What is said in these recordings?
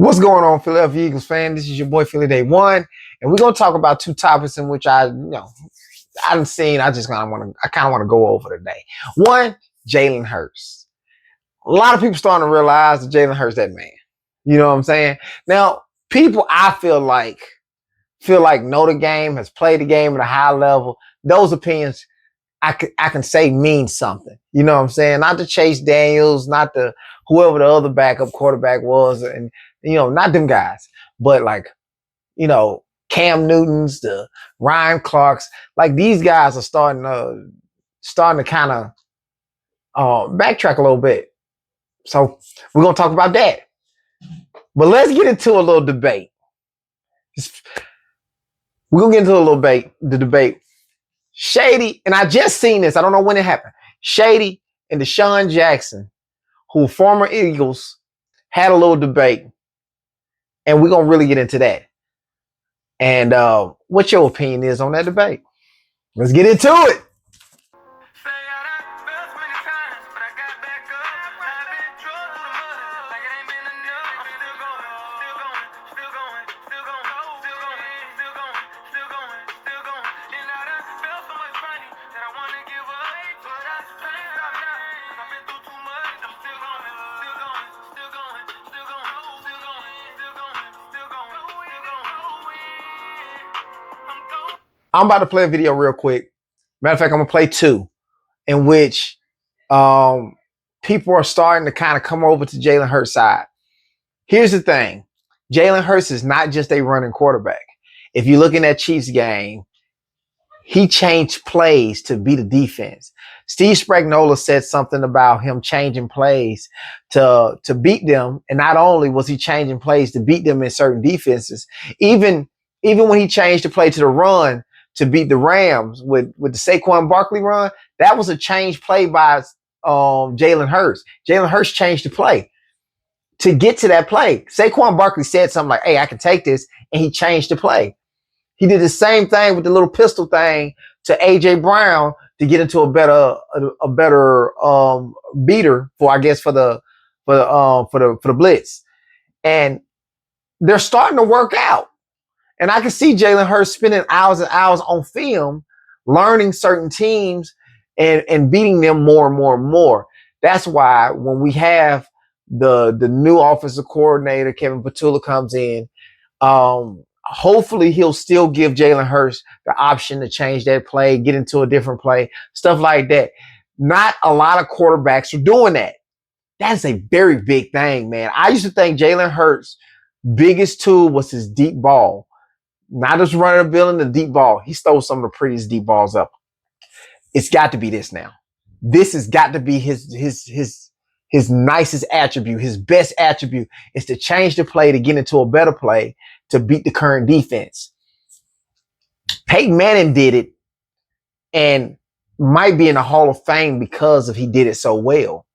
What's going on, Philadelphia Eagles fan? This is your boy Philly Day One, and we're gonna talk about two topics in which I haven't seen. I kind of want to go over today. One, Jalen Hurts. A lot of people starting to realize that Jalen Hurts that man. You know what I'm saying? Now, people I feel like know the game, has played the game at a high level. Those opinions I can say mean something. You know what I'm saying? Not to Chase Daniels, not to whoever the other backup quarterback was, and not them guys, but like, Cam Newton's, the Ryan Clarks, like these guys are starting to kind of backtrack a little bit. So we're gonna talk about that. But let's get into a little debate. We're gonna get into the debate. Shady, and I just seen this. I don't know when it happened. Shady and Deshaun Jackson, who former Eagles, had a little debate. And we're going to really get into that. And what your opinion is on that debate. Let's get into it. I'm about to play a video real quick. Matter of fact, I'm going to play two in which people are starting to kind of come over to Jalen Hurts' side. Here's the thing. Jalen Hurts is not just a running quarterback. If you look in that Chiefs game, he changed plays to beat the defense. Steve Spagnuolo said something about him changing plays to beat them. And not only was he changing plays to beat them in certain defenses, even when he changed the play to the run, to beat the Rams with the Saquon Barkley run, that was a change play by Jalen Hurts. Jalen Hurts changed the play to get to that play. Saquon Barkley said something like, "Hey, I can take this," and he changed the play. He did the same thing with the little pistol thing to A.J. Brown to get into a better beater for the blitz, and they're starting to work out. And I can see Jalen Hurts spending hours and hours on film, learning certain teams and beating them more and more and more. That's why when we have the new offensive coordinator, Kevin Patula, comes in, hopefully he'll still give Jalen Hurts the option to change that play, get into a different play, stuff like that. Not a lot of quarterbacks are doing that. That's a very big thing, man. I used to think Jalen Hurts' biggest tool was his deep ball. Not just running a building, the deep ball. He stole some of the prettiest deep balls up. It's got to be this now. This has got to be his nicest attribute. His best attribute is to change the play to get into a better play to beat the current defense. Peyton Manning did it and might be in the Hall of Fame because he did it so well.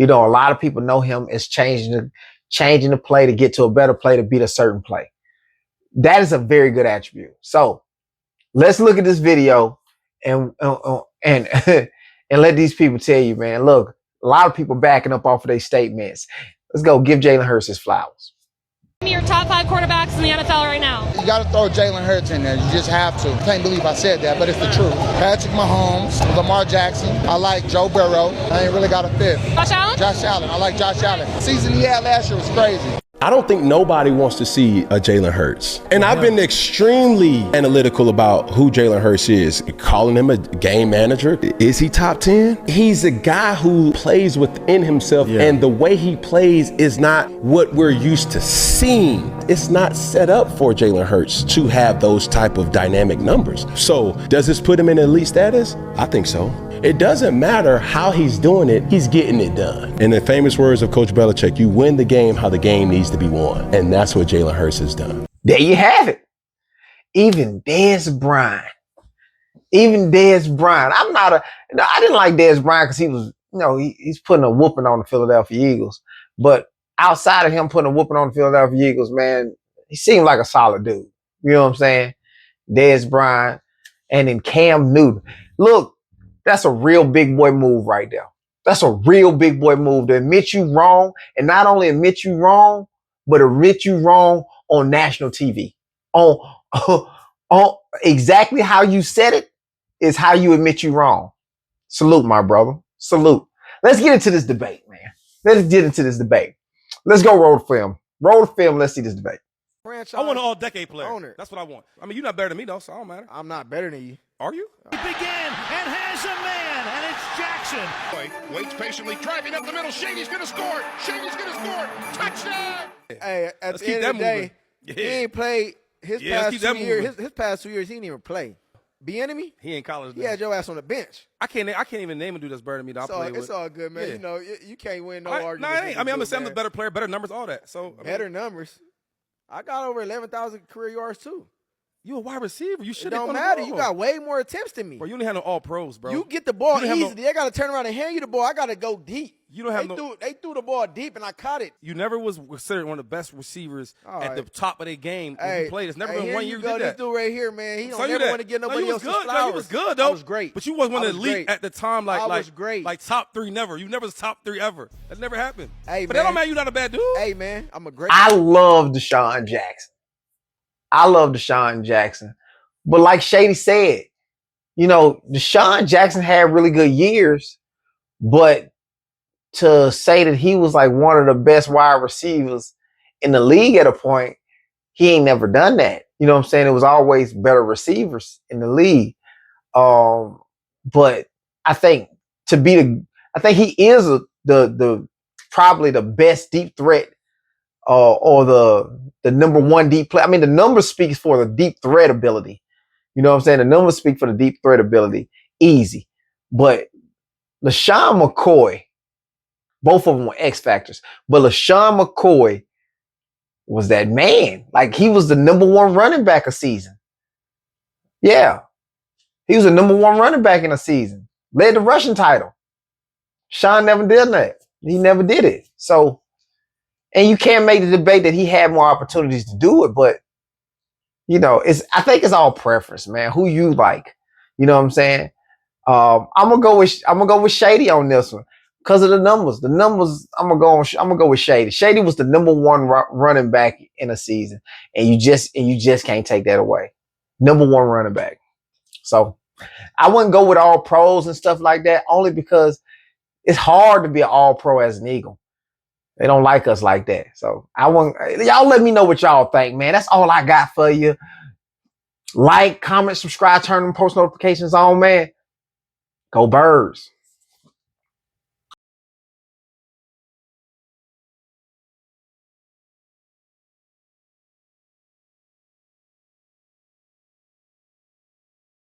A lot of people know him as changing the play to get to a better play to beat a certain play. That is a very good attribute. So let's look at this video and let these people tell you, man, look, a lot of people backing up off of their statements. Let's go give Jalen Hurts his flowers. Your top 5 quarterbacks in the NFL right now. You got to throw Jalen Hurts in there. You just have to. I can't believe I said that, but it's the truth. Patrick Mahomes, Lamar Jackson. I like Joe Burrow. I ain't really got a fifth. Josh Allen? Josh Allen. I like Josh Allen. The season he had last year was crazy. I don't think nobody wants to see a Jalen Hurts. And I've been extremely analytical about who Jalen Hurts is. Calling him a game manager. Is he top 10? He's a guy who plays within himself, and the way he plays is not what we're used to seeing. It's not set up for Jalen Hurts to have those type of dynamic numbers. So does this put him in elite status? I think so. It doesn't matter how he's doing it, he's getting it done. In the famous words of Coach Belichick, you win the game how the game needs to be won. And that's what Jalen Hurts has done. There you have it. Even Dez Bryant. I didn't like Dez Bryant because he was, he's putting a whooping on the Philadelphia Eagles. But outside of him putting a whooping on the Philadelphia Eagles, man, he seemed like a solid dude. You know what I'm saying? Dez Bryant and then Cam Newton. Look, that's a real big boy move right there. That's a real big boy move to admit you wrong, and not only admit you wrong, but admit you wrong on national TV. On, on exactly how you said it is how you admit you wrong. Salute, my brother. Salute. Let's get into this debate, man. Let's get into this debate. Let's go roll the film. Roll the film. Let's see this debate. Franchise I want an all-decade player. owner. That's what I want. I mean, you're not better than me, though, so I don't matter. I'm not better than you. Are you? He began and has a man, and it's Jackson. Waits patiently, driving up the middle. Shady's going to score. Shady's going to score. Touchdown! Hey, at Let's the keep end that of the day, moving. Yeah. he ain't played his Yeah, let's past keep 2 that years. moving. His past 2 years, he didn't even play. Bieniemy, He in college. he had your ass on the bench. I can't even name a dude that's better than me that I play with. It's all good, man. Yeah. You know, you can't win no No, argument. it ain't. I mean, I'm the better player, better numbers, all that. So I mean, Better numbers. I got over 11,000 career yards too. you a wide receiver. You It should. don't matter. You got way more attempts than me. Bro, you only have no all pros, bro. You get the ball You don't have easily. They got to turn around and hand you the ball. I got to go deep. You don't have They threw the ball deep, and I caught it. You never was considered one of the best receivers All at right. the top of their game when you played. It's never been here 1 you year you go. did This that. dude right here, man. He So don't you never that. want to get No, nobody you was else's good. flowers. No, you was good, though. I was great. But you was one I of the was elite great. at the time. I was great. Like top 3 never. You never was top 3 ever. That never happened. Hey, but man. that don't mean you're not a bad dude. Hey, man, I'm a great. I love Deshaun Jackson. But like Shady said, you know, Deshaun Jackson had really good years, but to say that he was like one of the best wide receivers in the league at a point, he ain't never done that. You know what I'm saying? It was always better receivers in the league. But I think I think he is the probably the best deep threat or the number one deep play. I mean, the numbers speaks for the deep threat ability. You know what I'm saying? The numbers speak for the deep threat ability. Easy. But LaShawn McCoy, both of them were X factors. But LaShawn McCoy was that man. Like, he was the number one running back a season. Yeah. He was the number one running back in a season. Led the rushing title. Sean never did that. He never did it. So, and you can't make the debate that he had more opportunities to do it, but you know, I think it's all preference, man. Who you like. You know what I'm saying? I'm gonna go with Shady on this one because of the numbers. The numbers, I'm gonna go with Shady. Shady was the number one running back in a season, and you just can't take that away. Number one running back. So I wouldn't go with all pros and stuff like that, only because it's hard to be an all pro as an Eagle. They don't like us like that. So y'all let me know what y'all think, man. That's all I got for you. Like, comment, subscribe, turn them post notifications on, man. Go Birds.